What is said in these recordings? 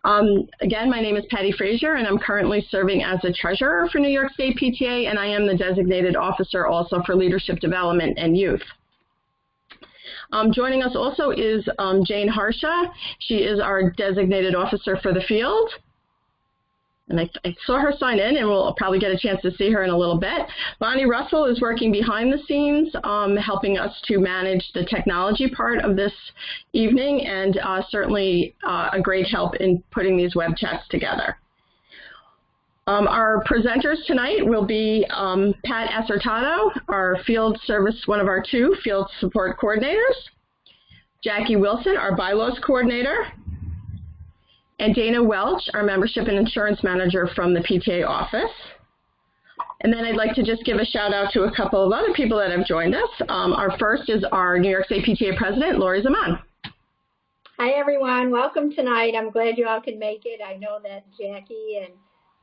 Again, my name is Patty Frazier, and I'm currently serving as the treasurer for New York State PTA, and I am the designated officer also for leadership development and youth. Joining us also is Jane Harsha. She is our designated officer for the field. And I saw her sign in, and we'll probably get a chance to see her in a little bit. Bonnie Russell is working behind the scenes, helping us to manage the technology part of this evening, and certainly a great help in putting these web chats together. Our presenters tonight will be Pat Acertato, our field service, one of our two field support coordinators, Jackie Wilson, our bylaws coordinator, and Dana Welch, our membership and insurance manager from the PTA office. And then I'd like to just give a shout out to a couple of other people that have joined us. Our first is our New York State PTA president, Lori Zaman. Hi everyone, welcome tonight. I'm glad you all could make it. I know that Jackie and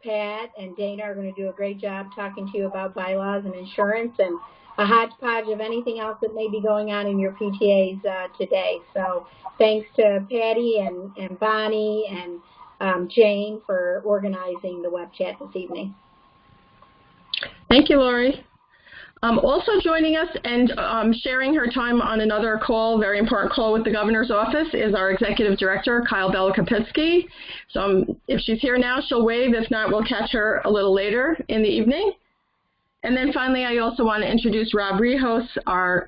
Pat and Dana are going to do a great job talking to you about bylaws and insurance and a hodgepodge of anything else that may be going on in your PTAs today. So thanks to Patty and Bonnie and Jane for organizing the web chat this evening. Thank you, Lori. Also joining us and sharing her time on another call, very important call with the governor's office, is our executive director, Kyle Belakapitsky. So if she's here now, she'll wave. If not, we'll catch her a little later in the evening. And then finally, I also want to introduce Rob Rihos, our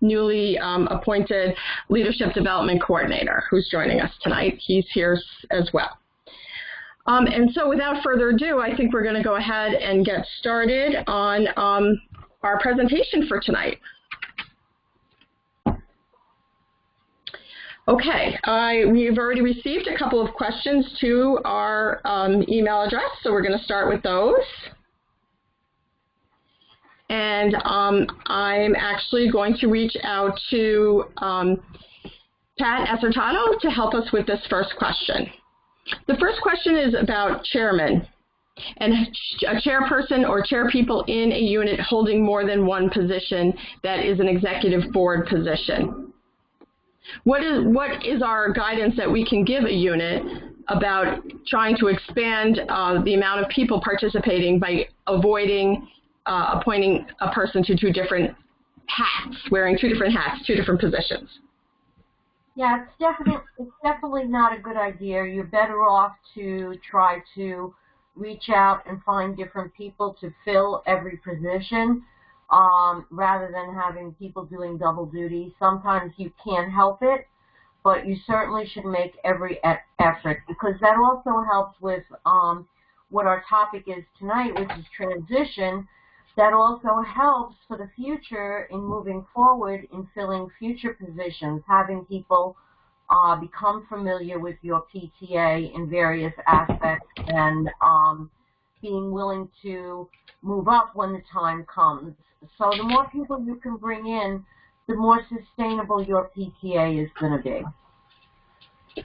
newly appointed leadership development coordinator, who's joining us tonight. He's here as well. And so without further ado, I think we're going to go ahead and get started on our presentation for tonight. Okay, we've already received a couple of questions to our email address, so we're going to start with those. And I'm actually going to reach out to Pat Acertato to help us with this first question. The first question is about chairmen and a chairperson or chairpeople in a unit holding more than one position that is an executive board position. What is our guidance that we can give a unit about trying to expand the amount of people participating by avoiding appointing a person to two different hats, wearing two different hats, two different positions? Yeah, it's definitely not a good idea. You're better off to try to reach out and find different people to fill every position rather than having people doing double duty. Sometimes you can't help it, but you certainly should make every effort, because that also helps with what our topic is tonight, which is transition. That also helps for the future in moving forward in filling future positions, having people become familiar with your PTA in various aspects and being willing to move up when the time comes. So the more people you can bring in, the more sustainable your PTA is going to be.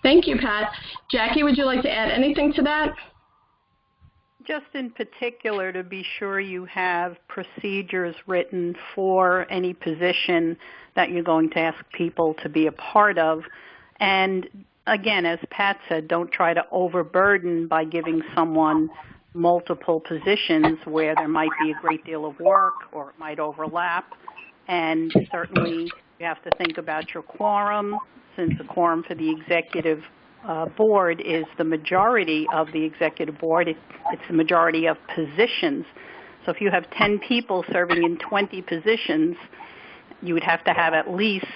Thank you, Pat. Jackie, would you like to add anything to that? Just in particular, to be sure you have procedures written for any position that you're going to ask people to be a part of. And again, as Pat said, don't try to overburden by giving someone multiple positions where there might be a great deal of work or it might overlap. And certainly you have to think about your quorum, since the quorum for the executive board is the majority of the executive board. It's the majority of positions. So if you have 10 people serving in 20 positions, you would have to have at least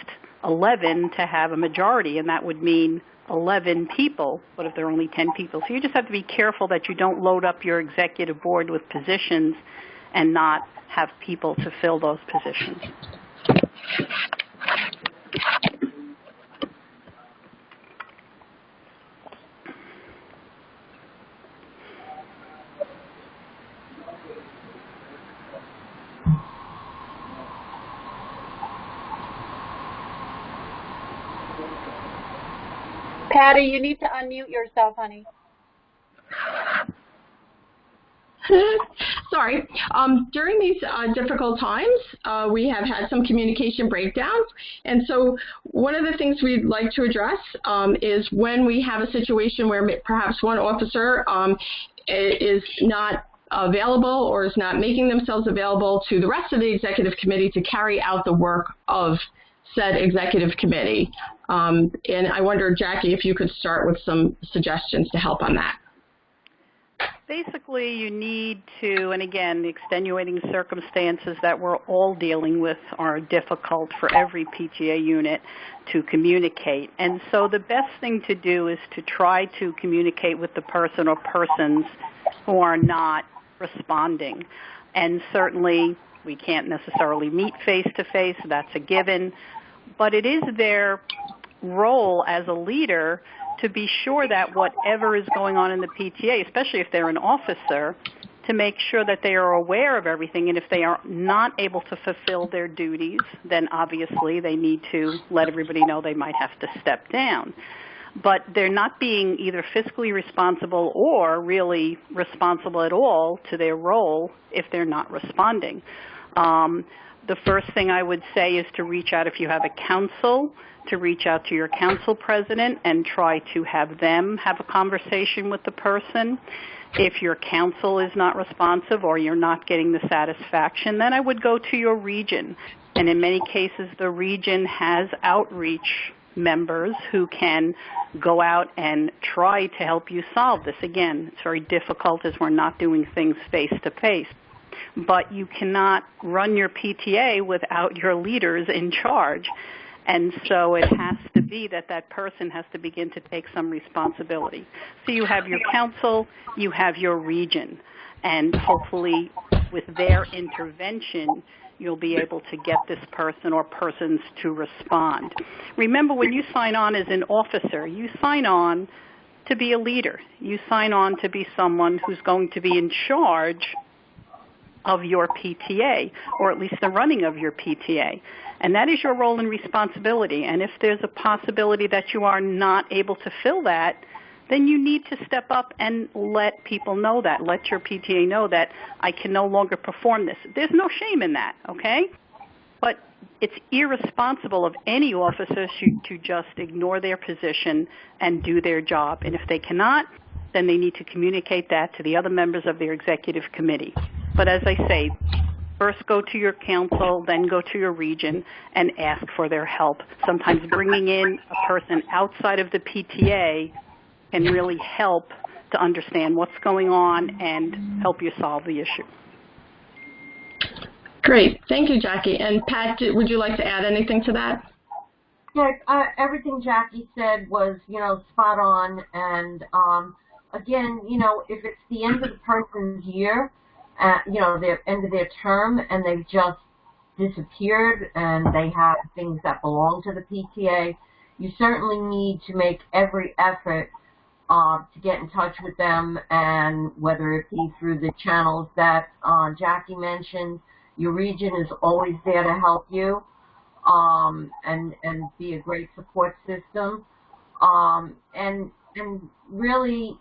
11 to have a majority, and that would mean 11 people. But if there are only 10 people, so you just have to be careful that you don't load up your executive board with positions and not have people to fill those positions. Patty, you need to unmute yourself, honey. Sorry. During these difficult times, we have had some communication breakdowns. And so one of the things we'd like to address is when we have a situation where perhaps one officer is not available or is not making themselves available to the rest of the executive committee to carry out the work of said executive committee. And I wonder, Jackie, if you could start with some suggestions to help on that. Basically, you need to, and again, the extenuating circumstances that we're all dealing with are difficult for every PTA unit to communicate. And so the best thing to do is to try to communicate with the person or persons who are not responding. And certainly, we can't necessarily meet face-to-face, that's a given, but it is their role as a leader to be sure that whatever is going on in the PTA, especially if they're an officer, to make sure that they are aware of everything. And if they are not able to fulfill their duties, then obviously they need to let everybody know they might have to step down. But they're not being either fiscally responsible or really responsible at all to their role if they're not responding. The first thing I would say is to reach out if you have a council, to reach out to your council president and try to have them have a conversation with the person. If your council is not responsive or you're not getting the satisfaction, then I would go to your region. And in many cases, the region has outreach members who can go out and try to help you solve this. Again, it's very difficult as we're not doing things face-to-face. But you cannot run your PTA without your leaders in charge. And so it has to be that that person has to begin to take some responsibility. So you have your council, you have your region, and hopefully with their intervention, you'll be able to get this person or persons to respond. Remember, when you sign on as an officer, you sign on to be a leader. You sign on to be someone who's going to be in charge of your PTA, or at least the running of your PTA. And that is your role and responsibility. And if there's a possibility that you are not able to fill that, then you need to step up and let people know that. Let your PTA know that I can no longer perform this. There's no shame in that, okay? But it's irresponsible of any officer to just ignore their position and do their job. And if they cannot, then they need to communicate that to the other members of their executive committee. But as I say, first go to your council, then go to your region and ask for their help. Sometimes bringing in a person outside of the PTA can really help to understand what's going on and help you solve the issue. Great. Thank you, Jackie. And Pat, would you like to add anything to that? Yeah, everything Jackie said was, spot on. And again, if it's the end of the person's year, the end of their term, and they've just disappeared and they have things that belong to the PTA, you certainly need to make every effort to get in touch with them, and whether it be through the channels that Jackie mentioned, your region is always there to help you and be a great support system. And really,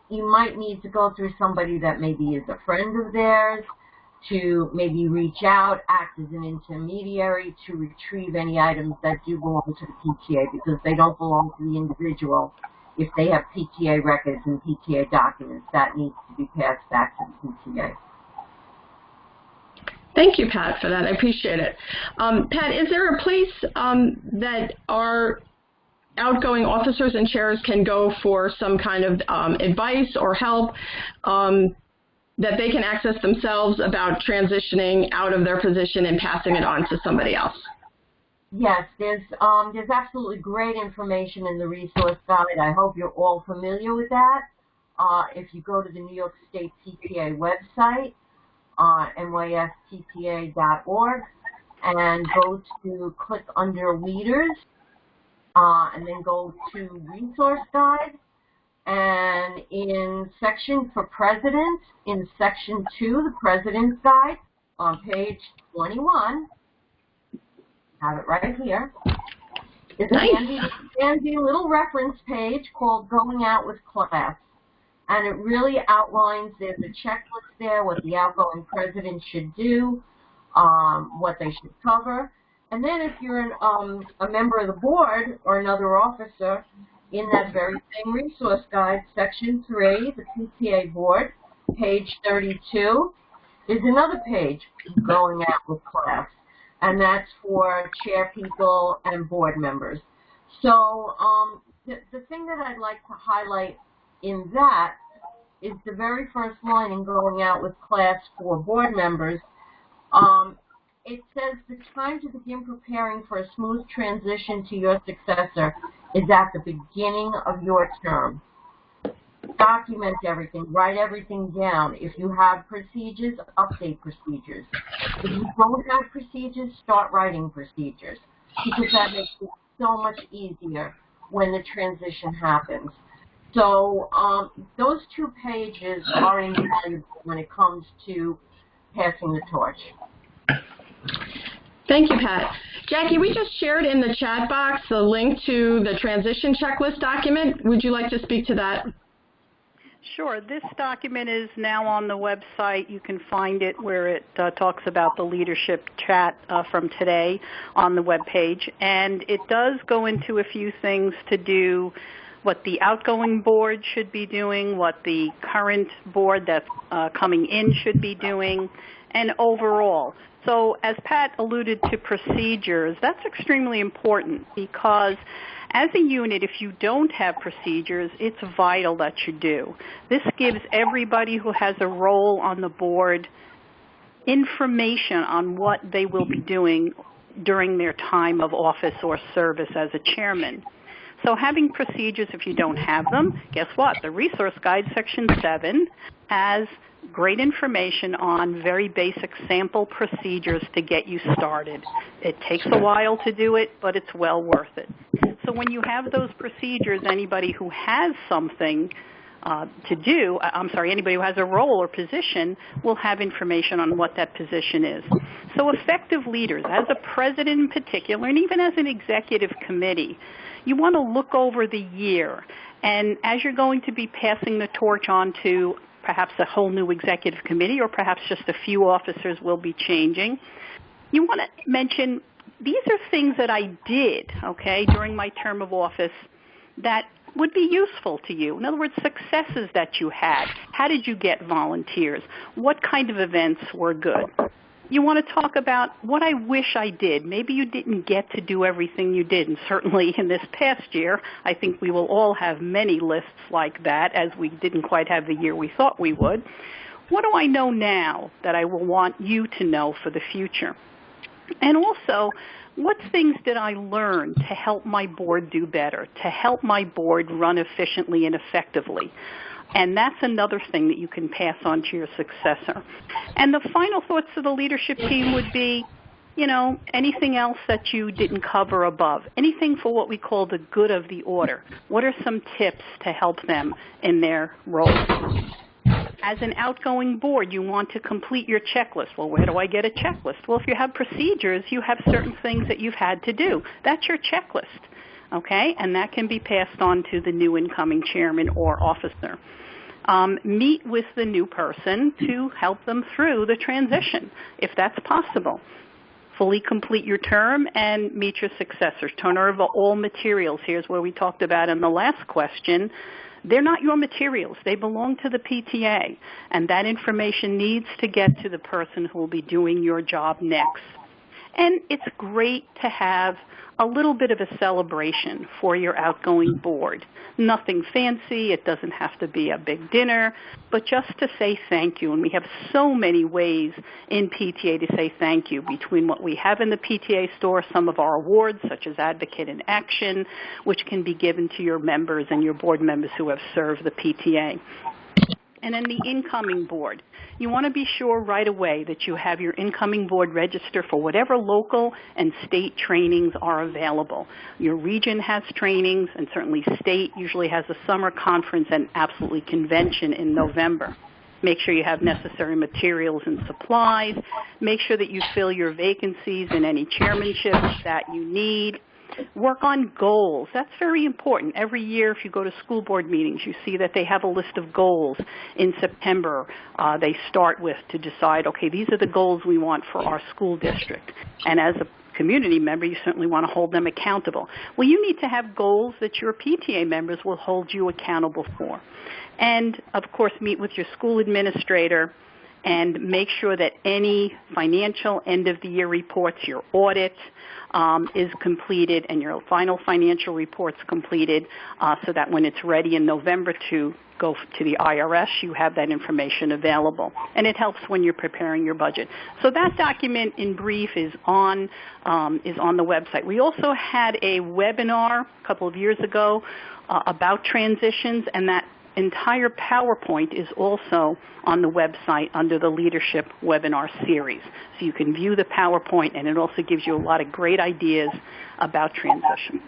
you might need to go through somebody that maybe is a friend of theirs to maybe reach out, act as an intermediary to retrieve any items that do belong to the PTA, because they don't belong to the individual. If they have PTA records and PTA documents, that needs to be passed back to the PTA. Thank you, Pat, for that. I appreciate it. Pat, is there a place that our outgoing officers and chairs can go for some kind of advice or help that they can access themselves about transitioning out of their position and passing it on to somebody else? Yes, there's absolutely great information in the resource guide. I hope you're all familiar with that. If you go to the New York State PTA website, nyspta.org, and go to click under Leaders, and then go to Resource Guide, and in section for President, in section 2, the President's Guide, on page 21, have it right here, is a handy little reference page called Going Out with Class. and it really outlines, there's a checklist there, what the outgoing president should do, what they should cover. And then if you're a member of the board or another officer, in that very same resource guide, Section 3, the PTA board, page 32, is another page, going out with class, and that's for chair people and board members. So the thing that I'd like to highlight in that is the very first line in going out with class for board members. It says the time to begin preparing for a smooth transition to your successor is at the beginning of your term. Document everything, write everything down. If you have procedures, update procedures. If you don't have procedures, start writing procedures, because that makes it so much easier when the transition happens. So those 2 pages are invaluable when it comes to passing the torch. Thank you, Pat. Jackie, we just shared in the chat box the link to the transition checklist document. Would you like to speak to that? Sure. This document is now on the website. You can find it where it talks about the leadership chat from today on the web page. And it does go into a few things to do what the outgoing board should be doing, what the current board that's coming in should be doing, and overall. So as Pat alluded to procedures, that's extremely important because as a unit, if you don't have procedures, it's vital that you do. This gives everybody who has a role on the board information on what they will be doing during their time of office or service as a chairman. So having procedures, if you don't have them, guess what? The Resource Guide, Section 7, has great information on very basic sample procedures to get you started. It takes a while to do it, but it's well worth it. So when you have those procedures, anybody who has something anybody who has a role or position will have information on what that position is. So effective leaders, as a president in particular, and even as an executive committee, you want to look over the year. And as you're going to be passing the torch on to perhaps a whole new executive committee, or perhaps just a few officers will be changing, you want to mention, these are things that I did, during my term of office that would be useful to you. In other words, successes that you had. How did you get volunteers? What kind of events were good? You want to talk about what I wish I did. Maybe you didn't get to do everything you did, and certainly in this past year, I think we will all have many lists like that, as we didn't quite have the year we thought we would. What do I know now that I will want you to know for the future? And also, what things did I learn to help my board do better, to help my board run efficiently and effectively? And that's another thing that you can pass on to your successor. And the final thoughts of the leadership team would be, anything else that you didn't cover above, anything for what we call the good of the order. What are some tips to help them in their role? As an outgoing board, you want to complete your checklist. Well, where do I get a checklist? Well, if you have procedures, you have certain things that you've had to do. That's your checklist, and that can be passed on to the new incoming chairman or officer. Meet with the new person to help them through the transition, if that's possible. Fully complete your term and meet your successors. Turn over all materials. Here's where we talked about in the last question. They're not your materials. They belong to the PTA, and that information needs to get to the person who will be doing your job next. And it's great to have a little bit of a celebration for your outgoing board. Nothing fancy. It doesn't have to be a big dinner, but just to say thank you. And we have so many ways in PTA to say thank you, between what we have in the PTA store, some of our awards, such as Advocate in Action, which can be given to your members and your board members who have served the PTA. And then the incoming board. You want to be sure right away that you have your incoming board register for whatever local and state trainings are available. Your region has trainings, and certainly state usually has a summer conference and absolutely convention in November. Make sure you have necessary materials and supplies. Make sure that you fill your vacancies in any chairmanships that you need. Work on goals. That's very important. Every year, if you go to school board meetings, you see that they have a list of goals. In September, they start with to decide, okay, these are the goals we want for our school district. And as a community member, you certainly want to hold them accountable. Well, you need to have goals that your PTA members will hold you accountable for. And, of course, meet with your school administrator and make sure that any financial end-of-the-year reports, your audit is completed and your final financial report's completed so that when it's ready in November to go to the IRS, you have that information available. And it helps when you're preparing your budget. So that document, in brief, is on the website. We also had a webinar a couple of years ago about transitions, and that entire PowerPoint is also on the website under the Leadership Webinar Series. So you can view the PowerPoint, and it also gives you a lot of great ideas about transition.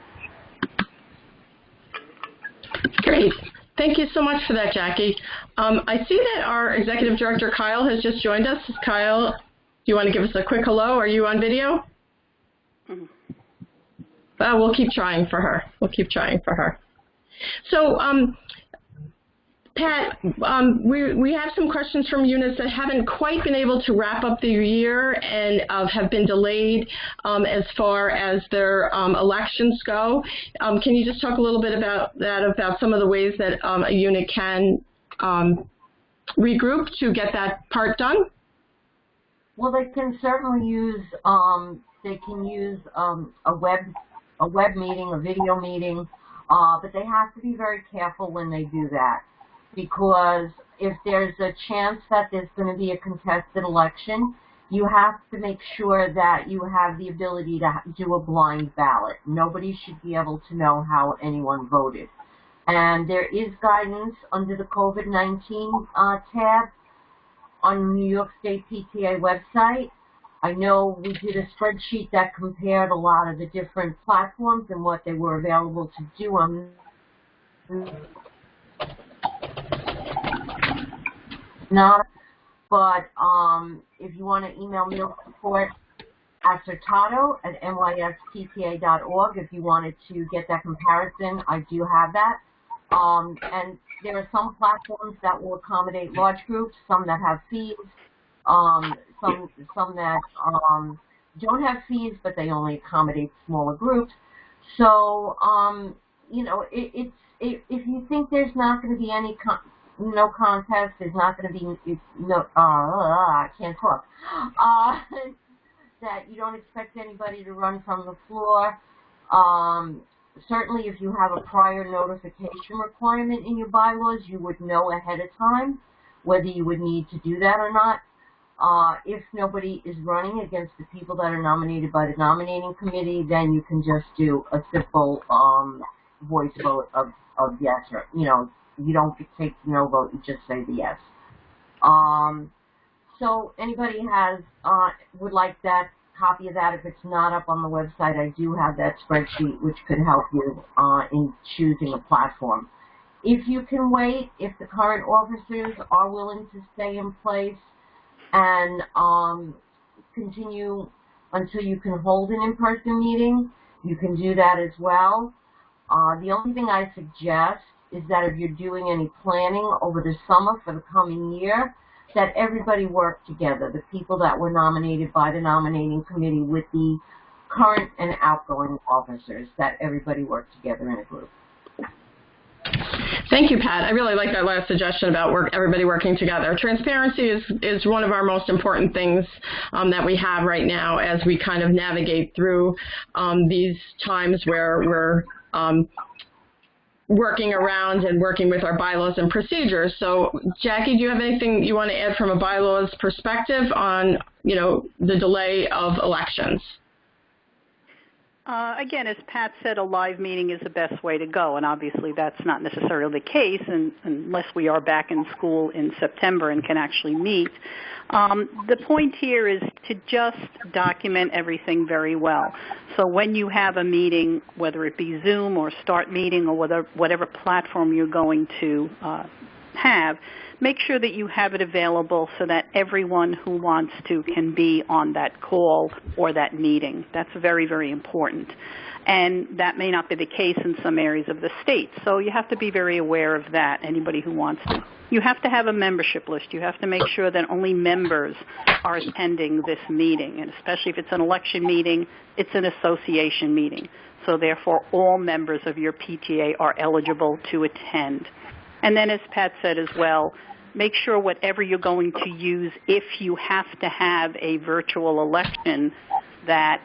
Great. Thank you so much for that, Jackie. I see that our Executive Director, Kyle, has just joined us. Kyle, do you want to give us a quick hello? Are you on video? We'll keep trying for her. We'll keep trying for her. So, Pat, we have some questions from units that haven't quite been able to wrap up the year and have been delayed as far as their elections go. Can you just talk a little bit about that, about some of the ways that a unit can regroup to get that part done? Well, they can certainly use a web meeting, a video meeting, but they have to be very careful when they do that. Because if there's a chance that there's going to be a contested election, you have to make sure that you have the ability to do a blind ballot. Nobody should be able to know how anyone voted. And there is guidance under the COVID-19 tab on New York State PTA website. I know we did a spreadsheet that compared a lot of the different platforms and what they were available to do on but if you want to email me support acertato@nyspta.org if you wanted to get that comparison, I do have that. And there are some platforms that will accommodate large groups, some that have fees, some that don't have fees, but they only accommodate smaller groups. So, you know, if you think there's not going to be any no contest, there's not going to be I can't talk. That you don't expect anybody to run from the floor. Certainly, if you have a prior notification requirement in your bylaws, you would know ahead of time whether you would need to do that or not. If nobody is running against the people that are nominated by the nominating committee, then you can just do a simple voice vote of yes or, you know, you don't take the no vote, you just say the yes. So anybody has would like that copy of that. If it's not up on the website, I do have that spreadsheet which could help you in choosing a platform. If you can wait, if the current officers are willing to stay in place and continue until you can hold an in-person meeting, you can do that as well. The only thing I suggest is that if you're doing any planning over the summer for the coming year, that everybody work together, the people that were nominated by the nominating committee with the current and outgoing officers, that everybody work together in a group. Thank you, Pat. I really like that last suggestion about everybody working together. Transparency is one of our most important things that we have right now as we kind of navigate through these times where we're working around and working with our bylaws and procedures. So, Jackie, do you have anything you want to add from a bylaws perspective on, you know, the delay of elections? Again, as Pat said, a live meeting is the best way to go, and obviously that's not necessarily the case unless we are back in school in September and can actually meet. The point here is to just document everything very well. So when you have a meeting, whether it be Zoom or Start Meeting or whatever platform you're going to have, make sure that you have it available so that everyone who wants to can be on that call or that meeting. That's very, very important. And that may not be the case in some areas of the state. So you have to be very aware of that, anybody who wants to. You have to have a membership list. You have to make sure that only members are attending this meeting, and especially if it's an election meeting, it's an association meeting. So therefore, all members of your PTA are eligible to attend. And then, as Pat said as well, make sure whatever you're going to use, if you have to have a virtual election, that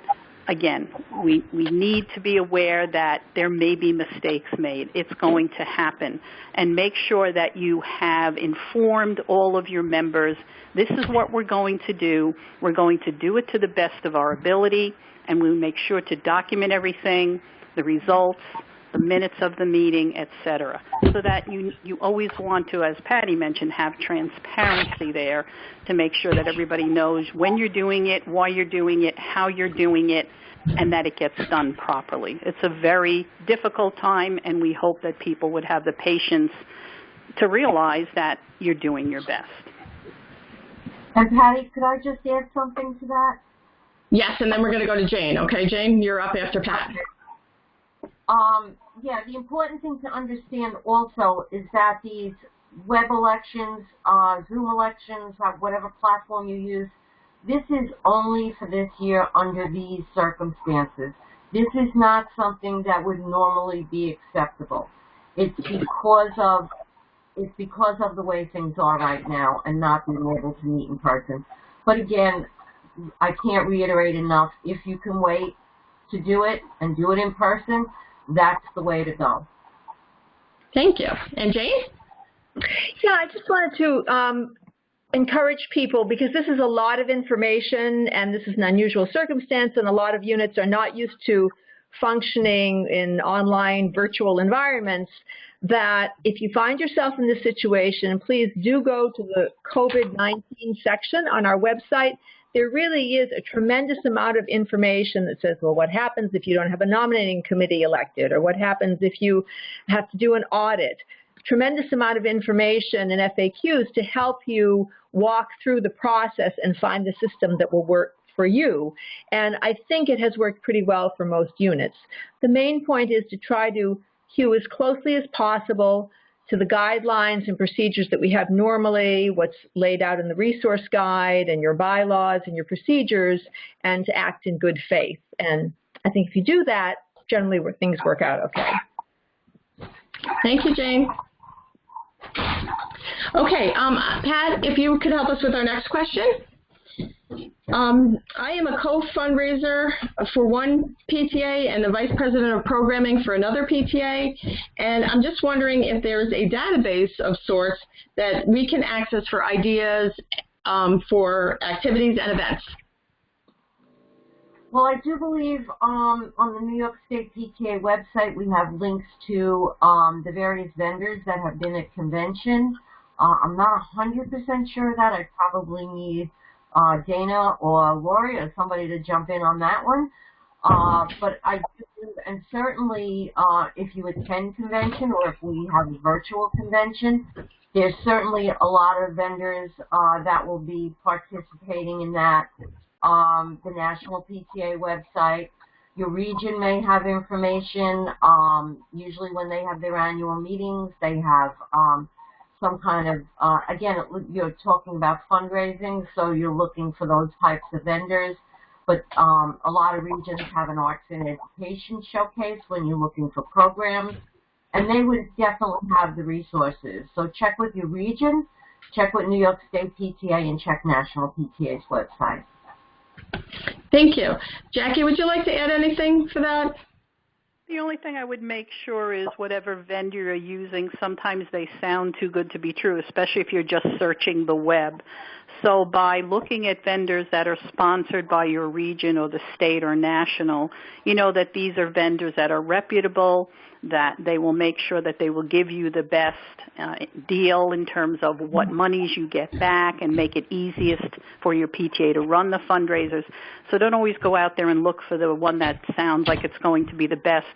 again, we need to be aware that there may be mistakes made. It's going to happen. And make sure that you have informed all of your members, this is what we're going to do. We're going to do it to the best of our ability, and we'll make sure to document everything, the results, the minutes of the meeting, et cetera, so that you always want to, as Patty mentioned, have transparency there to make sure that everybody knows when you're doing it, why you're doing it, how you're doing it, and that it gets done properly. It's a very difficult time, and we hope that people would have the patience to realize that you're doing your best. And Patty, could I just add something to that? Yes, and then we're going to go to Jane. Okay, Jane, you're up after Pat. Yeah, the important thing to understand also is that these web elections, Zoom elections, whatever platform you use, this is only for this year under these circumstances. This is not something that would normally be acceptable. It's because of the way things are right now and not being able to meet in person. But again, I can't reiterate enough, if you can wait to do it and do it in person, that's the way to go. Thank you. And Jane? Yeah, I just wanted to encourage people, because this is a lot of information and this is an unusual circumstance, and a lot of units are not used to functioning in online virtual environments, that if you find yourself in this situation, please do go to the COVID-19 section on our website. There really is a tremendous amount of information that says, well, what happens if you don't have a nominating committee elected, or what happens if you have to do an audit. Tremendous amount of information and FAQs to help you walk through the process and find the system that will work for you. And I think it has worked pretty well for most units. The main point is to try to hew as closely as possible to the guidelines and procedures that we have normally, what's laid out in the resource guide and your bylaws and your procedures, and to act in good faith. And I think if you do that, generally things work out okay. Thank you, Jane. Okay, Pat, if you could help us with our next question. I am a co-fundraiser for one PTA and the vice president of programming for another PTA, and I'm just wondering if there's a database of sorts that we can access for ideas for activities and events. Well, I do believe on the New York State PTA website we have links to the various vendors that have been at convention. I'm not 100% sure of that. I probably need Dana or Lori or somebody to jump in on that one. But I do, and certainly if you attend convention or if we have a virtual convention, there's certainly a lot of vendors that will be participating in that. The National PTA website. Your region may have information. Usually when they have their annual meetings, they have some kind of, again, you're talking about fundraising, so you're looking for those types of vendors. But a lot of regions have an arts and education showcase when you're looking for programs, and they would definitely have the resources. So check with your region, check with New York State PTA, and check National PTA's website. Thank you. Jackie, would you like to add anything for that? The only thing I would make sure is whatever vendor you're using, sometimes they sound too good to be true, especially if you're just searching the web. So by looking at vendors that are sponsored by your region or the state or national, you know that these are vendors that are reputable, that they will make sure that they will give you the best deal in terms of what monies you get back and make it easiest for your PTA to run the fundraisers. So don't always go out there and look for the one that sounds like it's going to be the best.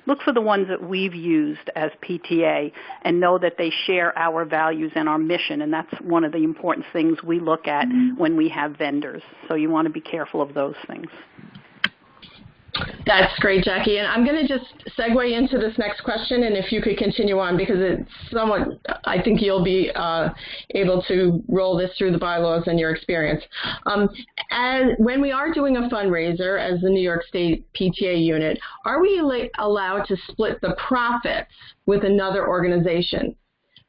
look for the ones that we've used as PTA and know that they share our values and our mission, and that's one of the important things we look at when we have vendors. So you want to be careful of those things. That's great, Jackie. And I'm going to just segue into this next question, and if you could continue on, because it's somewhat, I think you'll be able to roll this through the bylaws and your experience. And when we are doing a fundraiser as the New York State PTA unit, are we allowed to split the profits with another organization?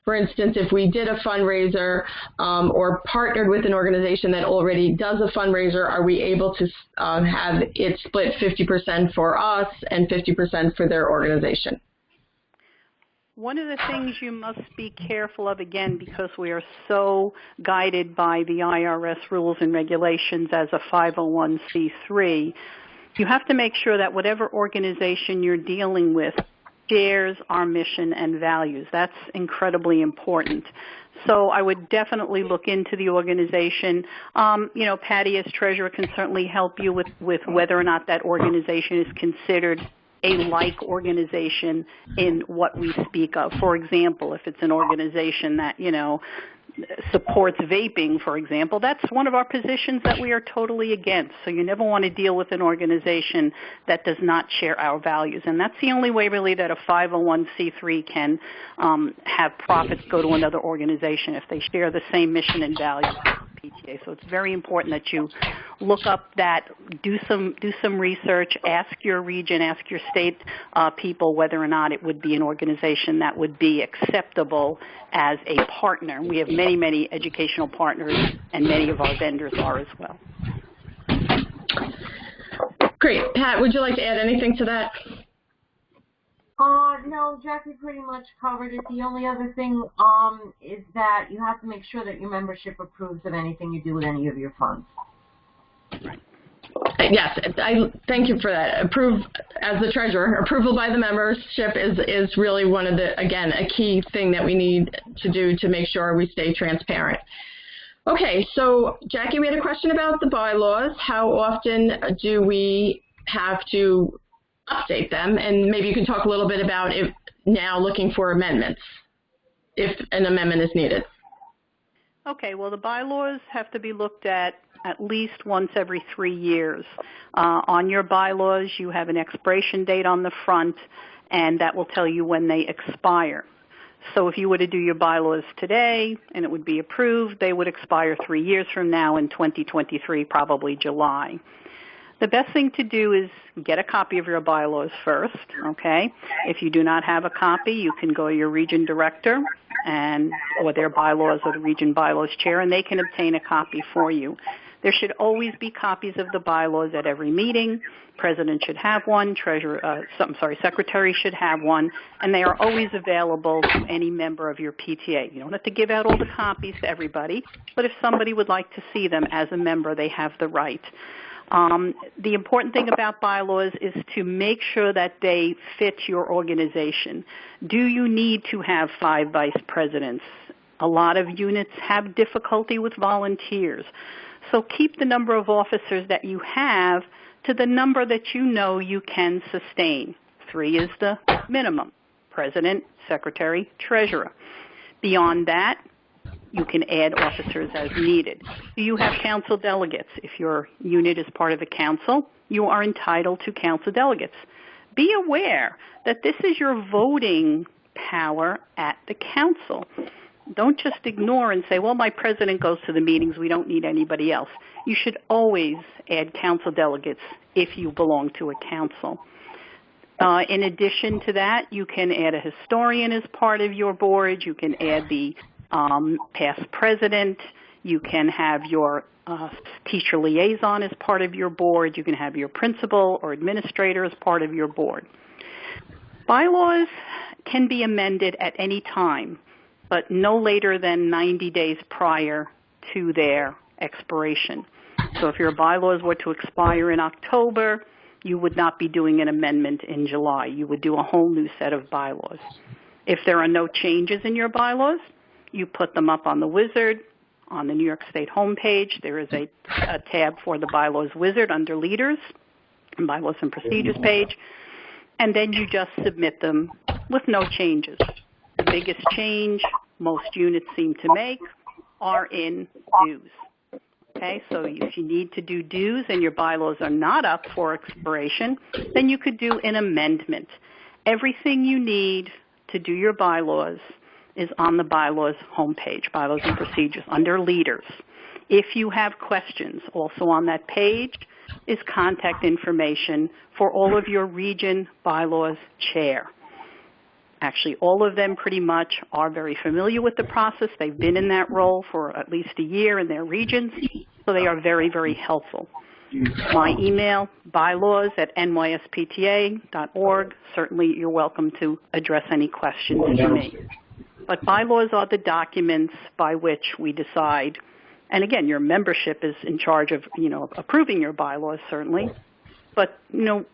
For instance, if we did a fundraiser or partnered with an organization that already does a fundraiser, are we able to have it split 50% for us and 50% for their organization? One of the things you must be careful of, again, because we are so guided by the IRS rules and regulations as a 501c3, you have to make sure that whatever organization you're dealing with shares our mission and values. That's incredibly important. So I would definitely look into the organization. Patty as treasurer can certainly help you with whether or not that organization is considered a like organization in what we speak of. For example, if it's an organization that, supports vaping, for example, that's one of our positions that we are totally against. So you never want to deal with an organization that does not share our values. And that's the only way, really, that a 501c3 can have profits go to another organization if they share the same mission and values as PTA. So it's very important that you look up that, do some research, ask your region, ask your state people whether or not it would be an organization that would be acceptable as a partner. We have many, many educational partners, and many of our vendors are as well. Great. Pat, would you like to add anything to that? No, Jackie pretty much covered it. The only other thing is that you have to make sure that your membership approves of anything you do with any of your funds. Yes, I thank you for that. As the treasurer, approval by the membership is really one of the, again, a key thing that we need to do to make sure we stay transparent. Okay, so Jackie, we had a question about the bylaws. How often do we have to update them? And maybe you can talk a little bit about if now looking for amendments, if an amendment is needed. Okay, well, the bylaws have to be looked at least once every 3 years. On your bylaws, you have an expiration date on the front, and that will tell you when they expire. So if you were to do your bylaws today and it would be approved, they would expire 3 years from now in 2023, probably July. The best thing to do is get a copy of your bylaws first, okay? If you do not have a copy, you can go to your region director or their bylaws or the region bylaws chair, and they can obtain a copy for you. There should always be copies of the bylaws at every meeting. President should have one, secretary should have one, and they are always available to any member of your PTA. You don't have to give out all the copies to everybody, but if somebody would like to see them as a member, they have the right. The important thing about bylaws is to make sure that they fit your organization. Do you need to have 5 vice presidents? A lot of units have difficulty with volunteers. So keep the number of officers that you have to the number that you know you can sustain. 3 is the minimum: president, secretary, treasurer. Beyond that, you can add officers as needed. Do you have council delegates? If your unit is part of a council, you are entitled to council delegates. Be aware that this is your voting power at the council. Don't just ignore and say, well, my president goes to the meetings, we don't need anybody else. You should always add council delegates if you belong to a council. In addition to that, you can add a historian as part of your board. You can add the past president. You can have your teacher liaison as part of your board. You can have your principal or administrator as part of your board. Bylaws can be amended at any time, but no later than 90 days prior to their expiration. So if your bylaws were to expire in October, you would not be doing an amendment in July. You would do a whole new set of bylaws. If there are no changes in your bylaws, you put them up on the wizard, on the New York State homepage. There is a tab for the bylaws wizard under leaders and bylaws and procedures page. and then you just submit them with no changes. The biggest change most units seem to make are in dues. Okay, so if you need to do dues and your bylaws are not up for expiration, then you could do an amendment. Everything you need to do your bylaws is on the bylaws homepage, bylaws and procedures, under leaders. If you have questions, also on that page is contact information for all of your region bylaws chair. Actually, all of them pretty much are very familiar with the process. They've been in that role for at least a year in their regions, so they are very, very helpful. My email, bylaws@nyspta.org. Certainly, you're welcome to address any questions to me. But bylaws are the documents by which we decide. And again, your membership is in charge of, approving your bylaws, certainly. But,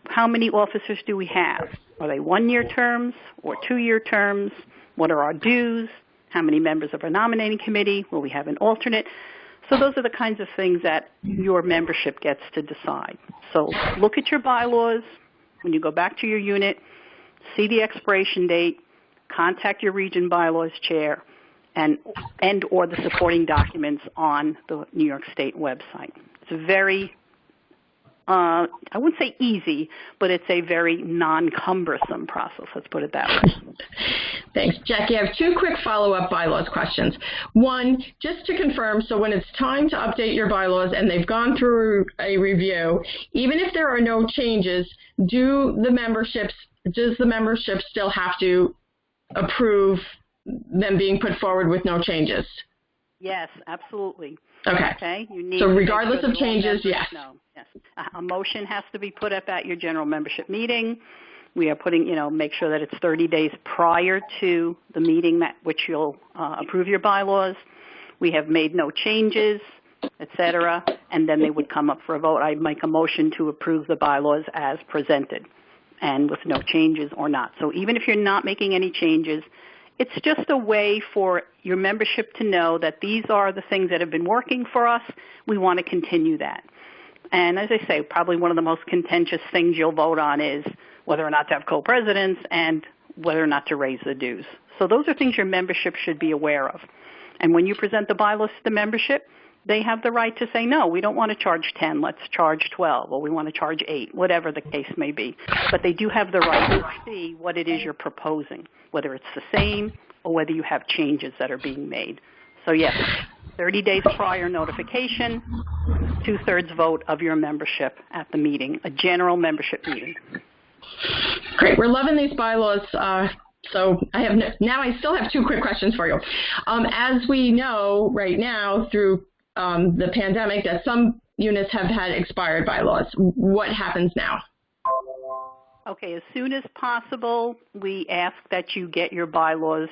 how many officers do we have? Are they 1-year terms or 2-year terms? What are our dues? How many members of our nominating committee? Will we have an alternate? So those are the kinds of things that your membership gets to decide. So look at your bylaws. When you go back to your unit, see the expiration date, contact your region bylaws chair, and or the supporting documents on the New York State website. It's a very I wouldn't say easy, but it's a very non-cumbersome process. Let's put it that way. Thanks. Jackie, I have 2 quick follow-up bylaws questions. One, just to confirm, so when it's time to update your bylaws and they've gone through a review, even if there are no changes, does the membership still have to approve them being put forward with no changes? Yes, absolutely. Okay. You need so regardless of changes, yes. No. Yes. A motion has to be put up at your general membership meeting. We are putting, make sure that it's 30 days prior to the meeting which you'll approve your bylaws. We have made no changes, et cetera, and then they would come up for a vote. I make a motion to approve the bylaws as presented and with no changes or not. So even if you're not making any changes, it's just a way for your membership to know that these are the things that have been working for us. We want to continue that. And as I say, probably one of the most contentious things you'll vote on is whether or not to have co-presidents and whether or not to raise the dues. So those are things your membership should be aware of. And when you present the bylaws to the membership, they have the right to say, no, we don't want to charge 10, let's charge 12, or we want to charge 8, whatever the case may be. But they do have the right to see what it is you're proposing, whether it's the same or whether you have changes that are being made. So yes, 30 days prior notification, 2/3 vote of your membership at the meeting, a general membership meeting. Great. We're loving these bylaws. So I still have 2 quick questions for you. As we know right now through the pandemic that some units have had expired bylaws. What happens now? Okay, as soon as possible, we ask that you get your bylaws.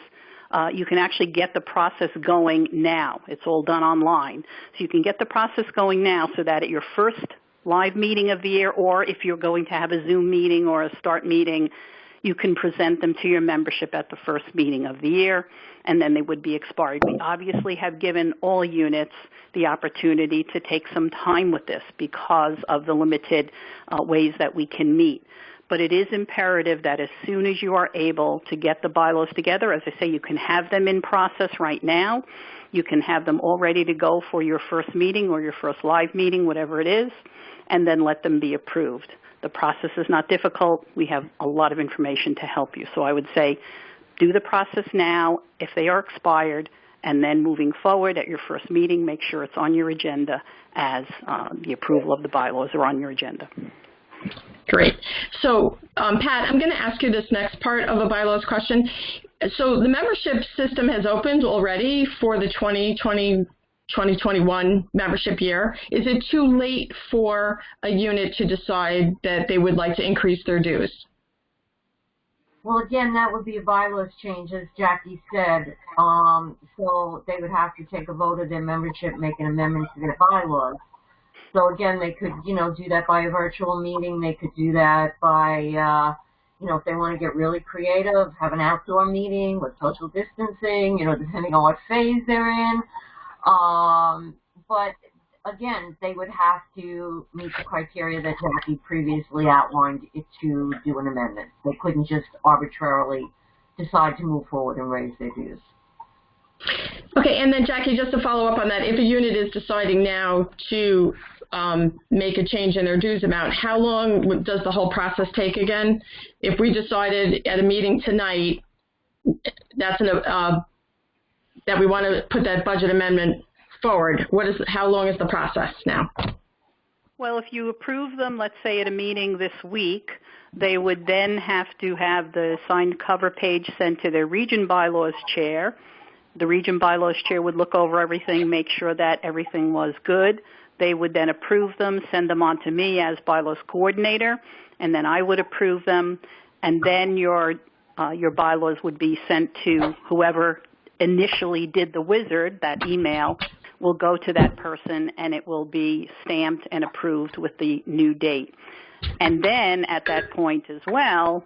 You can actually get the process going now. It's all done online. So you can get the process going now so that at your first live meeting of the year, or if you're going to have a Zoom meeting or a START meeting, you can present them to your membership at the first meeting of the year, and then they would be expired. We obviously have given all units the opportunity to take some time with this because of the limited ways that we can meet. But it is imperative that as soon as you are able to get the bylaws together, as I say, you can have them in process right now. You can have them all ready to go for your first meeting or your first live meeting, whatever it is, and then let them be approved. The process is not difficult. We have a lot of information to help you. So I would say do the process now if they are expired, and then moving forward at your first meeting, make sure it's on your agenda as the approval of the bylaws are on your agenda. Great. So, Pat, I'm going to ask you this next part of a bylaws question. So the membership system has opened already for the 2020-2021 membership year. Is it too late for a unit to decide that they would like to increase their dues? Well, again, that would be a bylaws change, as Jackie said. So they would have to take a vote of their membership, make an amendment to their bylaws. So again, they could, do that by a virtual meeting. They could do that by, if they want to get really creative, have an outdoor meeting with social distancing, depending on what phase they're in. But again, they would have to meet the criteria that Jackie previously outlined to do an amendment. They couldn't just arbitrarily decide to move forward and raise their dues. Okay, and then Jackie, just to follow up on that, if a unit is deciding now to make a change in their dues amount, how long does the whole process take again? If we decided at a meeting tonight that we want to put that budget amendment forward, how long is the process now? Well, if you approve them, let's say at a meeting this week, they would then have to have the signed cover page sent to their region bylaws chair. The region bylaws chair would look over everything, make sure that everything was good. They would then approve them, send them on to me as bylaws coordinator, and then I would approve them, and then your bylaws would be sent to whoever initially did the wizard. That email will go to that person, and it will be stamped and approved with the new date. And then at that point as well,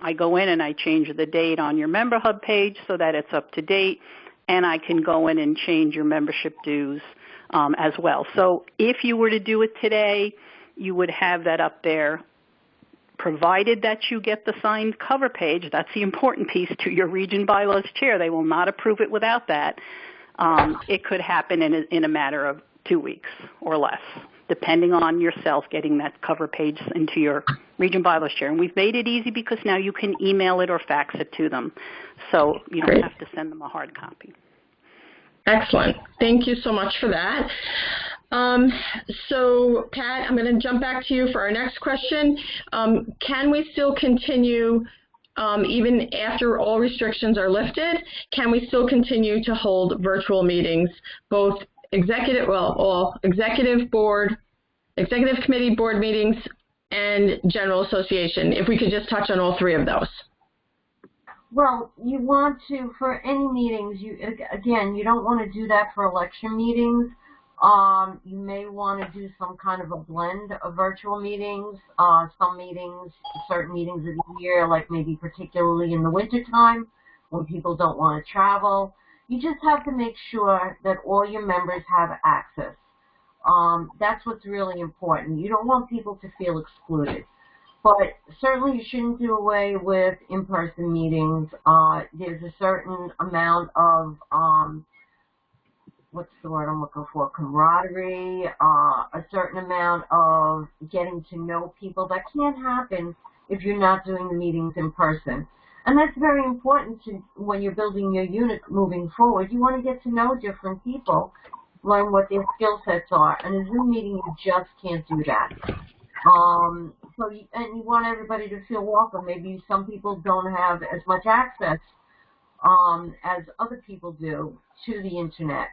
I go in and I change the date on your Member Hub page so that it's up to date, and I can go in and change your membership dues as well. So if you were to do it today, you would have that up there, provided that you get the signed cover page. That's the important piece to your region bylaws chair. They will not approve it without that. It could happen in a matter of 2 weeks or less, depending on yourself getting that cover page into your region bylaws chair. And we've made it easy because now you can email it or fax it to them, so you don't have to send them a hard copy. Excellent. Thank you so much for that. So, Pat, I'm going to jump back to you for our next question. Can we still continue, even after all restrictions are lifted, can we still continue to hold virtual meetings, both executive committee board meetings and general association? If we could just touch on all three of those. Well, you want to, for any meetings, you don't want to do that for election meetings. You may want to do some kind of a blend of virtual meetings. Some meetings, certain meetings of the year, like maybe particularly in the wintertime when people don't want to travel. You just have to make sure that all your members have access. That's what's really important. You don't want people to feel excluded. But certainly you shouldn't do away with in-person meetings. There's a certain amount of, what's the word I'm looking for, camaraderie, a certain amount of getting to know people that can't happen if you're not doing the meetings in person. And that's very important when you're building your unit moving forward. You want to get to know different people, learn what their skill sets are. And in a Zoom meeting, you just can't do that. And you want everybody to feel welcome. Maybe some people don't have as much access as other people do to the internet,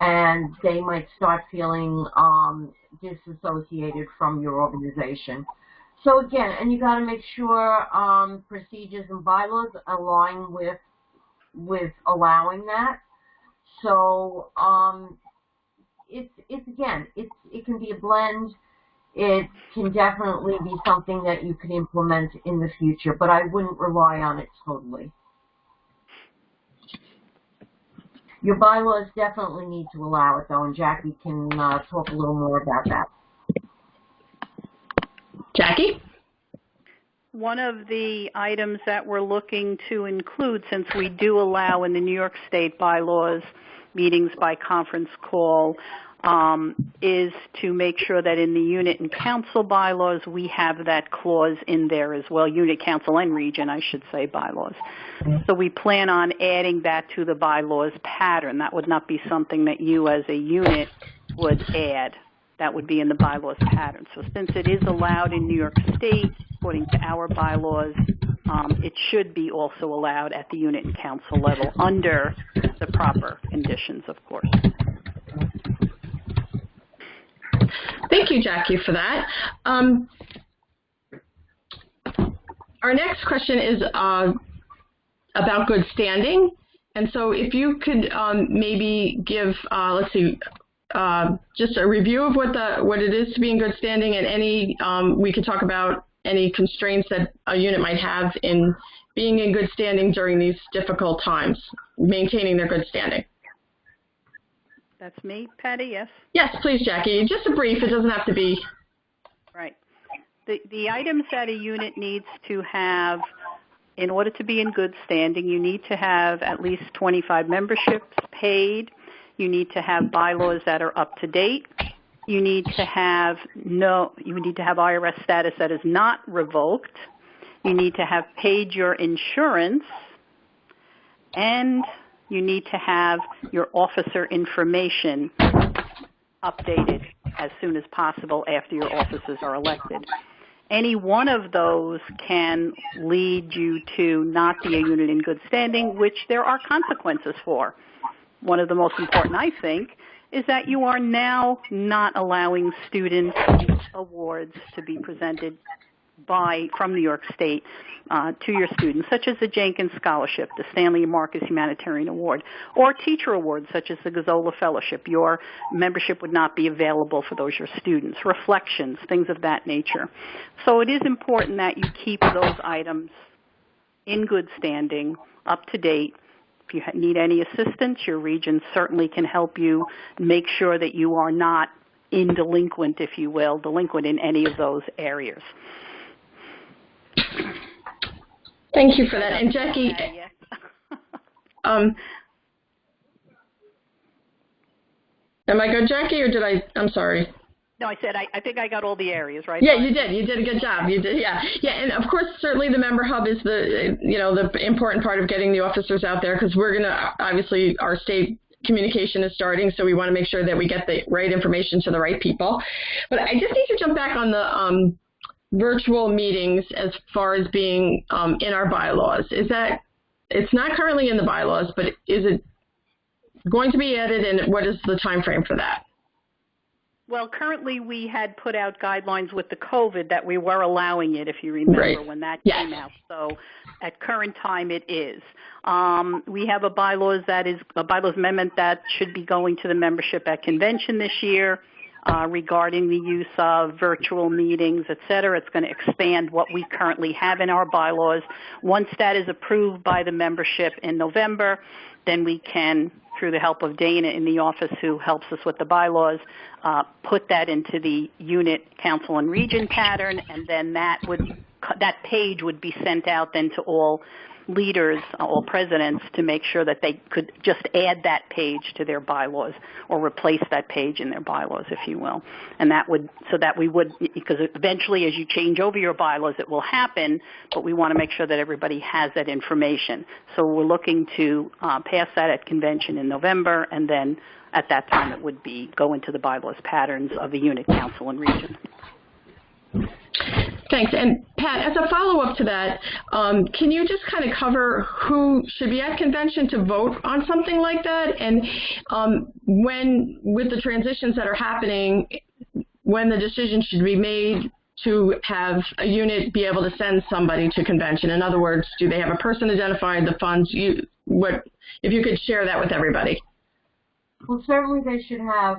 and they might start feeling disassociated from your organization. So again, and you got to make sure procedures and bylaws align with allowing that. So it can be a blend. It can definitely be something that you could implement in the future, but I wouldn't rely on it totally. Your bylaws definitely need to allow it, though, and Jackie can talk a little more about that. Jackie? One of the items that we're looking to include, since we do allow in the New York State bylaws meetings by conference call, is to make sure that in the unit and council bylaws we have that clause in there as well, unit, council, and region, I should say, bylaws. So we plan on adding that to the bylaws pattern. That would not be something that you as a unit would add. That would be in the bylaws pattern. So since it is allowed in New York State, according to our bylaws, it should be also allowed at the unit and council level under the proper conditions, of course. Thank you, Jackie, for that. Our next question is about good standing. And so if you could maybe give, just a review of what it is to be in good standing, and any, we could talk about any constraints that a unit might have in being in good standing during these difficult times, maintaining their good standing. That's me, Patty, yes? Yes, please, Jackie. Just a brief. It doesn't have to be. Right. The items that a unit needs to have in order to be in good standing, you need to have at least 25 memberships paid. You need to have bylaws that are up to date. You need to have IRS status that is not revoked. You need to have paid your insurance, and you need to have your officer information updated as soon as possible after your officers are elected. Any one of those can lead you to not be a unit in good standing, which there are consequences for. One of the most important, I think, is that you are now not allowing student awards to be presented from New York State to your students, such as the Jenkins Scholarship, the Stanley Marcus Humanitarian Award, or teacher awards such as the Gazzola Fellowship. Your membership would not be available for those your students. Reflections, things of that nature. So it is important that you keep those items in good standing, up to date. If you need any assistance, your region certainly can help you make sure that you are not delinquent in any of those areas. Thank you for that. And Jackie, am I good, Jackie, or I'm sorry. No, I said I think I got all the areas, right? Yeah, you did. You did a good job. You did, yeah. Yeah, and of course, certainly the member hub is the important part of getting the officers out there, because we're going to, obviously, our state communication is starting, so we want to make sure that we get the right information to the right people. But I just need to jump back on the virtual meetings as far as being in our bylaws. It's not currently in the bylaws, but is it going to be added, and what is the time frame for that? Well, currently we had put out guidelines with the COVID that we were allowing it, if you remember, when that came out. So at current time it is. We have a bylaws amendment that should be going to the membership at convention this year regarding the use of virtual meetings, et cetera. It's going to expand what we currently have in our bylaws. Once that is approved by the membership in November, then we can, through the help of Dana in the office who helps us with the bylaws, put that into the unit, council, and region pattern, and then that page would be sent out then to all leaders, all presidents, to make sure that they could just add that page to their bylaws or replace that page in their bylaws, if you will. And because eventually as you change over your bylaws, it will happen, but we want to make sure that everybody has that information. So we're looking to pass that at convention in November, and then at that time it would go into the bylaws patterns of the unit, council, and region. Thanks. And Pat, as a follow-up to that, can you just kind of cover who should be at convention to vote on something like that? And when, with the transitions that are happening, when the decision should be made to have a unit be able to send somebody to convention? In other words, do they have a person identified, the funds? If you could share that with everybody. Well, certainly they should have,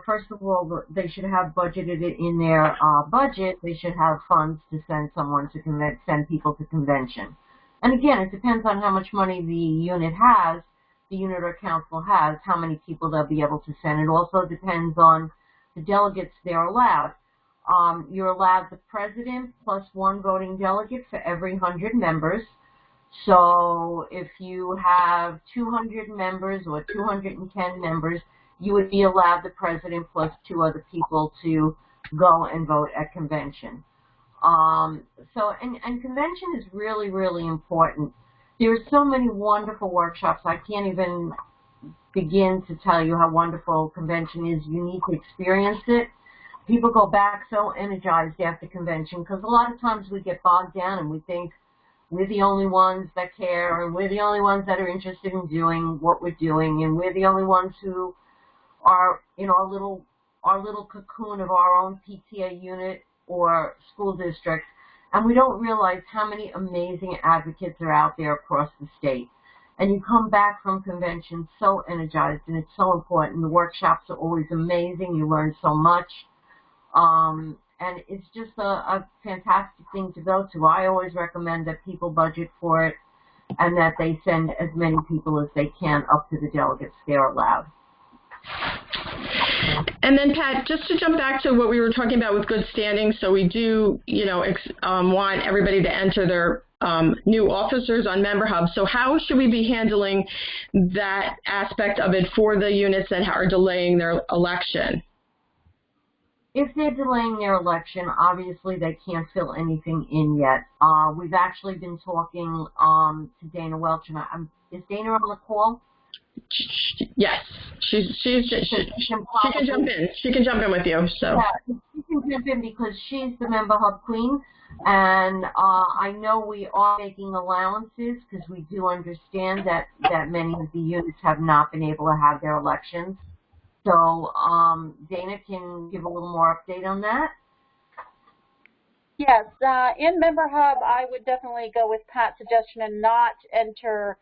first of all, they should have budgeted it in their budget. They should have funds to send send people to convention. And again, it depends on how much money the unit or council has, how many people they'll be able to send. It also depends on the delegates they're allowed. You're allowed the president plus one voting delegate for every 100 members. So if you have 200 members or 210 members, you would be allowed the president plus two other people to go and vote at convention. And convention is really, really important. There are so many wonderful workshops. I can't even begin to tell you how wonderful convention is. You need to experience it. People go back so energized after convention, because a lot of times we get bogged down and we think we're the only ones that care, and we're the only ones that are interested in doing what we're doing, and we're the only ones who are, our little cocoon of our own PTA unit or school district, and we don't realize how many amazing advocates are out there across the state. And you come back from convention so energized, and it's so important. The workshops are always amazing. You learn so much. And it's just a fantastic thing to go to. I always recommend that people budget for it and that they send as many people as they can up to the delegates they're allowed. And then, Pat, just to jump back to what we were talking about with good standing, so we do, want everybody to enter their new officers on Member Hub. So how should we be handling that aspect of it for the units that are delaying their election? If they're delaying their election, obviously they can't fill anything in yet. We've actually been talking to Dana Welch. Is Dana on the call? Yes, she can jump in. She can jump in with you. So yeah, she can jump in because she's the Member Hub queen, and I know we are making allowances because we do understand that many of the units have not been able to have their elections. So Dana can give a little more update on that. Yes, in Member Hub, I would definitely go with Pat's suggestion and not enter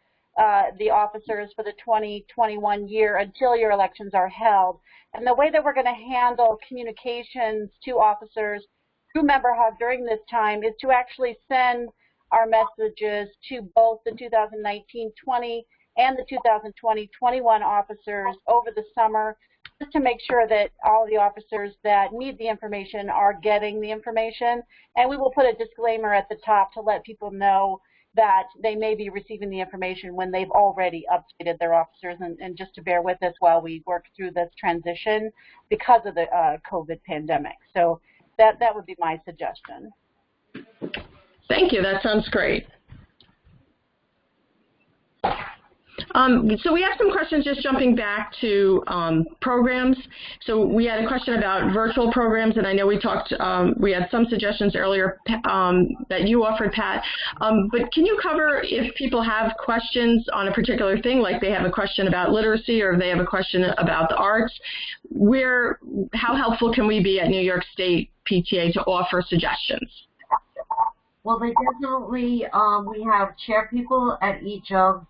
the officers for the 2021 year until your elections are held. And the way that we're going to handle communications to officers through Member Hub during this time is to actually send our messages to both the 2019-20 and the 2020-21 officers over the summer, just to make sure that all the officers that need the information are getting the information. And we will put a disclaimer at the top to let people know that they may be receiving the information when they've already updated their officers, and just to bear with us while we work through this transition because of the COVID pandemic. So that would be my suggestion. Thank you. That sounds great. So we have some questions just jumping back to programs. So we had a question about virtual programs, and I know we talked, we had some suggestions earlier that you offered, Pat. But can you cover if people have questions on a particular thing, like they have a question about literacy or if they have a question about the arts, how helpful can we be at New York State PTA to offer suggestions? Well, they definitely, we have chair people at each of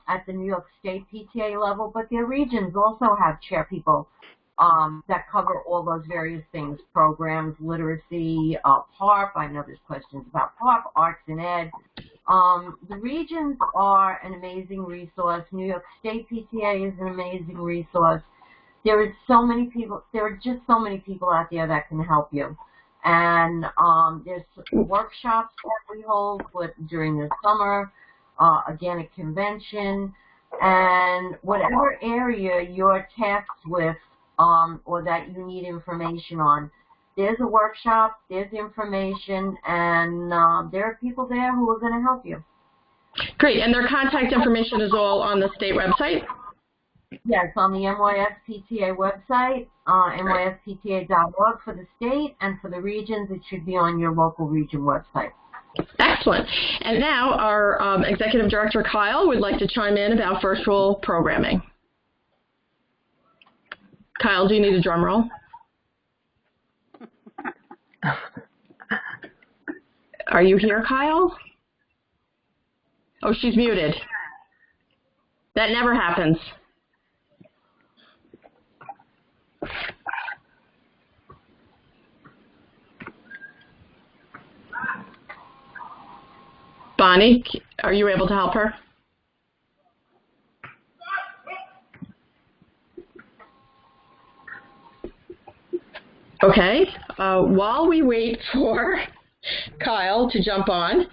at the New York State PTA level, but their regions also have chair people that cover all those various things, programs, literacy, PARP. I know there's questions about PARP, arts and ed. The regions are an amazing resource. New York State PTA is an amazing resource. There are just so many people out there that can help you. And there's workshops that we hold during the summer, again, a convention, and whatever area you're tasked with or that you need information on, there's a workshop, there's information, and there are people there who are going to help you. Great, and their contact information is all on the state website? Yes, on the NYSPTA website, nyspta.org for the state, and for the regions, it should be on your local region website. Excellent. And now our Executive Director, Kyle, would like to chime in about virtual programming. Kyle, do you need a drum roll? Are you here, Kyle? Oh, she's muted. That never happens. Bonnie, are you able to help her? Okay, while we wait for Kyle to jump on,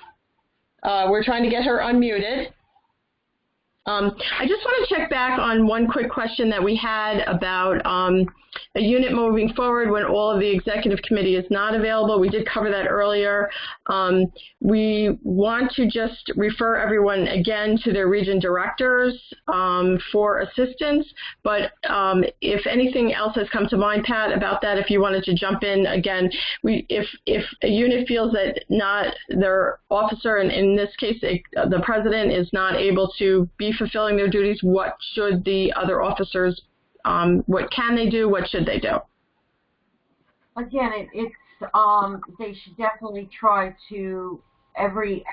we're trying to get her unmuted. I just want to check back on one quick question that we had about a unit moving forward when all of the executive committee is not available. We did cover that earlier. We want to just refer everyone again to their region directors for assistance, but if anything else has come to mind, Pat, about that, if you wanted to jump in again, if a unit feels that not their officer, and in this case the president, is not able to be fulfilling their duties, what should the other officers, what can they do, what should they do? Again, they should definitely try to every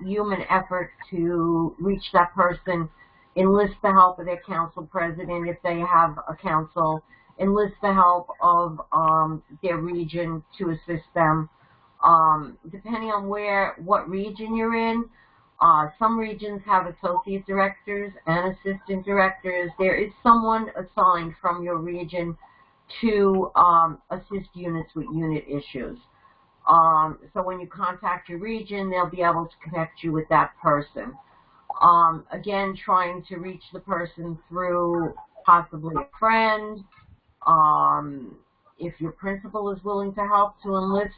human effort to reach that person, enlist the help of their council president if they have a council, enlist the help of their region to assist them. Depending on what region you're in, Some regions have associate directors and assistant directors. There is someone assigned from your region to assist units with unit issues. So when you contact your region, they'll be able to connect you with that person. Again, trying to reach the person through possibly a friend. If your principal is willing to help, to enlist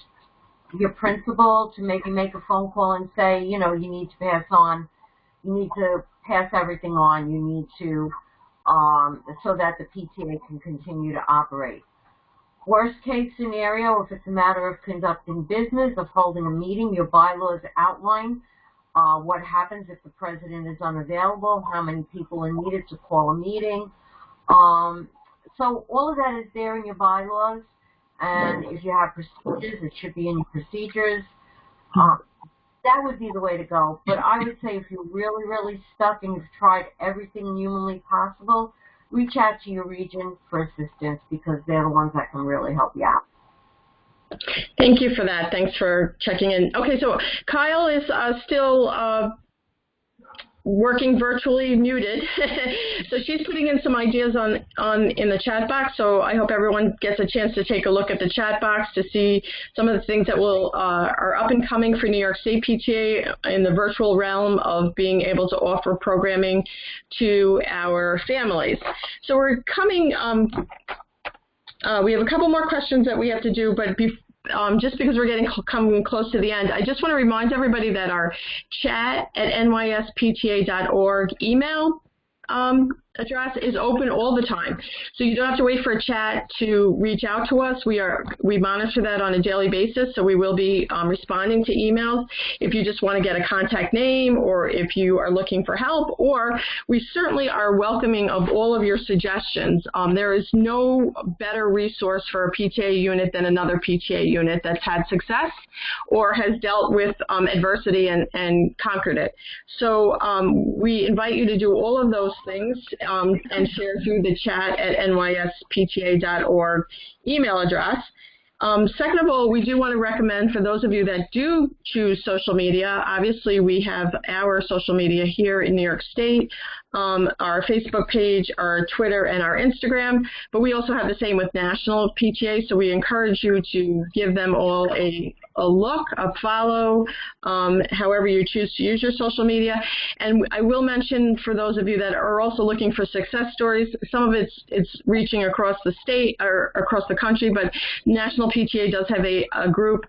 your principal to maybe make a phone call and say, you know, you need to pass everything on. You need to, so that the PTA can continue to operate. Worst case scenario, if it's a matter of conducting business, of holding a meeting, your bylaws outline what happens if the president is unavailable, how many people are needed to call a meeting. So all of that is there in your bylaws, and if you have procedures, it should be in your procedures. That would be the way to go. But I would say if you're really, really stuck and you've tried everything humanly possible, reach out to your region for assistance, because they're the ones that can really help you out. Thank you for that. Thanks for checking in. Okay, so Kyle is still working virtually, muted. So she's putting in some ideas in the chat box. So I hope everyone gets a chance to take a look at the chat box to see some of the things that are up and coming for New York State PTA in the virtual realm of being able to offer programming to our families. So we're coming. We have a couple more questions that we have to do, but just because we're coming close to the end, I just want to remind everybody that our chat@nyspta.org email address is open all the time. So you don't have to wait for a chat to reach out to us. We monitor that on a daily basis, so we will be responding to emails if you just want to get a contact name, or if you are looking for help, or we certainly are welcoming of all of your suggestions. There is no better resource for a PTA unit than another PTA unit that's had success or has dealt with adversity and conquered it. So we invite you to do all of those things and share through the chat@nyspta.org email address. Second of all, we do want to recommend for those of you that do choose social media, obviously we have our social media here in New York State, our Facebook page, our Twitter, and our Instagram, but we also have the same with national PTA, so we encourage you to give them all a look, a follow, however you choose to use your social media. And I will mention for those of you that are also looking for success stories, some of it's reaching across the state or across the country, but National PTA does have a group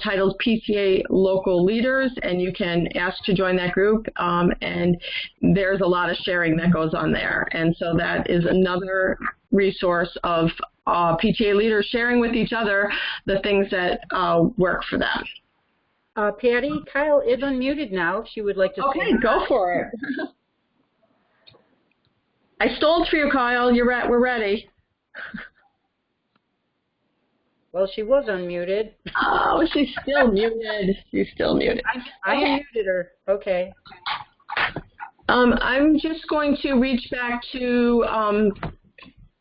titled PTA Local Leaders, and you can ask to join that group, and there's a lot of sharing that goes on there. And so that is another resource of PTA leaders sharing with each other the things that work for them. Patty, Kyle is unmuted now if she would like to say. Okay, go for it. I stalled for you, Kyle. We're ready. Well, she was unmuted. Oh, she's still muted. She's still muted. I unmuted her. Okay. I'm just going to reach back to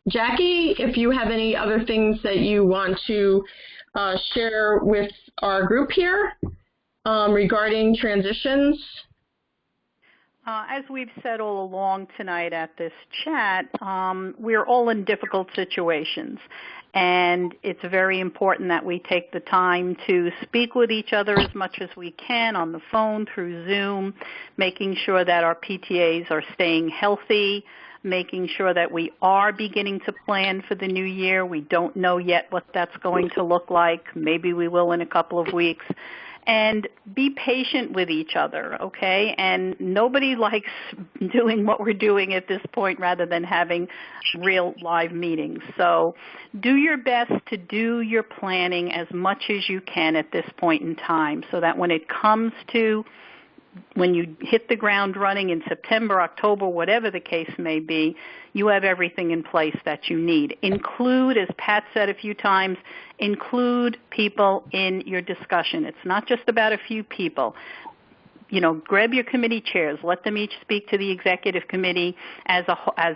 Jackie, if you have any other things that you want to share with our group here regarding transitions. As we've said all along tonight at this chat, we're all in difficult situations. And it's very important that we take the time to speak with each other as much as we can on the phone, through Zoom, making sure that our PTAs are staying healthy, making sure that we are beginning to plan for the new year. We don't know yet what that's going to look like. Maybe we will in a couple of weeks. And be patient with each other, okay? And nobody likes doing what we're doing at this point rather than having real live meetings. So do your best to do your planning as much as you can at this point in time, so that when it comes to when you hit the ground running in September, October, whatever the case may be, you have everything in place that you need. Include, as Pat said a few times, include people in your discussion. It's not just about a few people. grab your committee chairs. Let them each speak to the executive committee as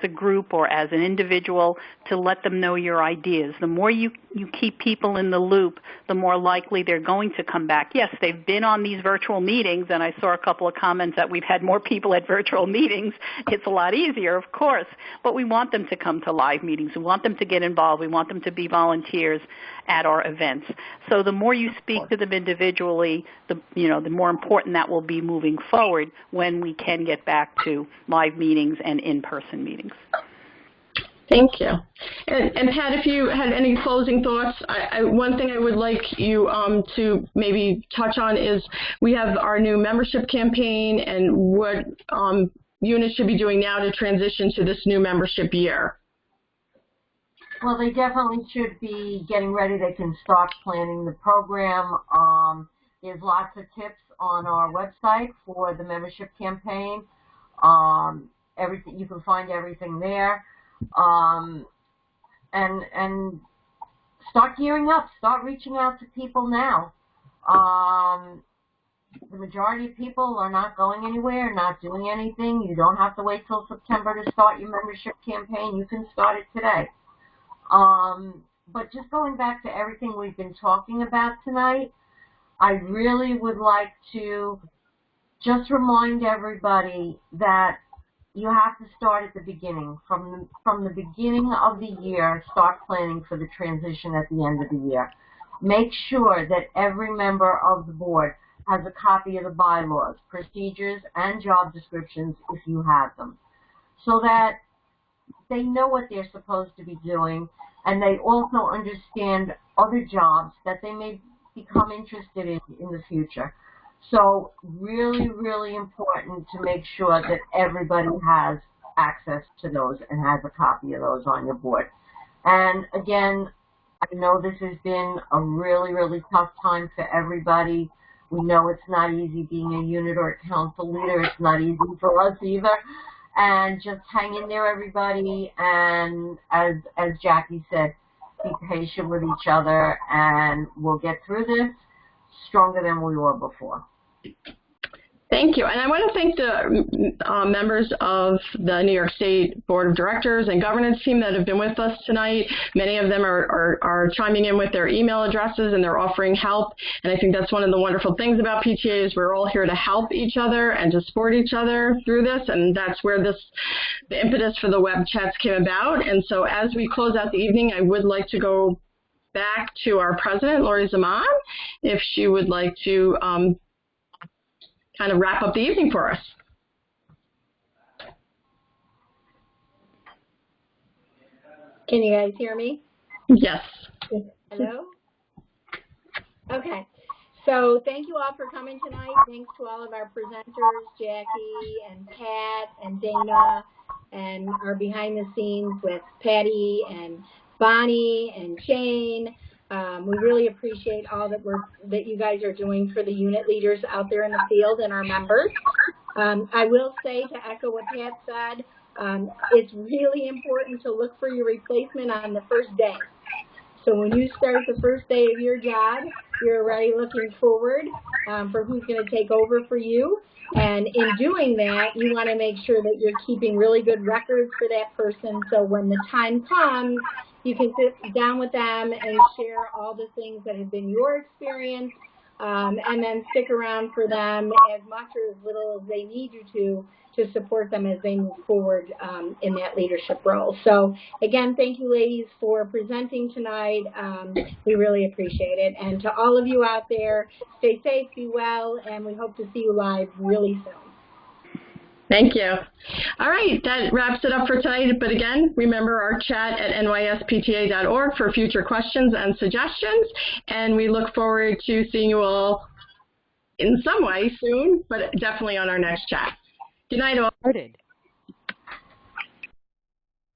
a group or as an individual to let them know your ideas. The more you keep people in the loop, the more likely they're going to come back. Yes, they've been on these virtual meetings, and I saw a couple of comments that we've had more people at virtual meetings. It's a lot easier, of course, but we want them to come to live meetings. We want them to get involved. We want them to be volunteers at our events. So the more you speak to them individually, the more important that will be moving forward when we can get back to live meetings and in-person meetings. Thank you. And Pat, if you had any closing thoughts, one thing I would like you to maybe touch on is we have our new membership campaign and what units should be doing now to transition to this new membership year. Well, they definitely should be getting ready. They can start planning the program. There's lots of tips on our website for the membership campaign. Everything, you can find everything there. And start gearing up. Start reaching out to people now. The majority of people are not going anywhere, not doing anything. You don't have to wait till September to start your membership campaign. You can start it today. But just going back to everything we've been talking about tonight, I really would like to just remind everybody that you have to start at the beginning. From the beginning of the year, start planning for the transition at the end of the year. Make sure that every member of the board has a copy of the bylaws, procedures, and job descriptions if you have them, so that they know what they're supposed to be doing, and they also understand other jobs that they may become interested in the future. So really, really important to make sure that everybody has access to those and has a copy of those on your board. And again, I know this has been a really, really tough time for everybody. We know it's not easy being a unit or a council leader. It's not easy for us either. And just hang in there, everybody. And as Jackie said, be patient with each other, and we'll get through this stronger than we were before. Thank you. And I want to thank the members of the New York State Board of Directors and Governance team that have been with us tonight. Many of them are chiming in with their email addresses, and they're offering help. And I think that's one of the wonderful things about PTA is we're all here to help each other and to support each other through this. And that's where the impetus for the web chats came about. And so as we close out the evening, I would like to go back to our president, Lori Zaman, if she would like to kind of wrap up the evening for us. Can you guys hear me? Yes. Hello? Okay. So thank you all for coming tonight. Thanks to all of our presenters, Jackie and Pat and Dana, and our behind the scenes with Patty and Bonnie and Shane. We really appreciate all that you guys are doing for the unit leaders out there in the field and our members. I will say, to echo what Pat said, it's really important to look for your replacement on the first day. So when you start the first day of your job, you're already looking forward for who's going to take over for you. And in doing that, you want to make sure that you're keeping really good records for that person, so when the time comes, you can sit down with them and share all the things that have been your experience, and then stick around for them as much or as little as they need you to support them as they move forward in that leadership role. So again, thank you ladies for presenting tonight. We really appreciate it. And to all of you out there, stay safe, be well, and we hope to see you live really soon. Thank you. All right, that wraps it up for tonight. But again, remember our chat at nyspta.org for future questions and suggestions. And we look forward to seeing you all in some way soon, but definitely on our next chat. Good night all.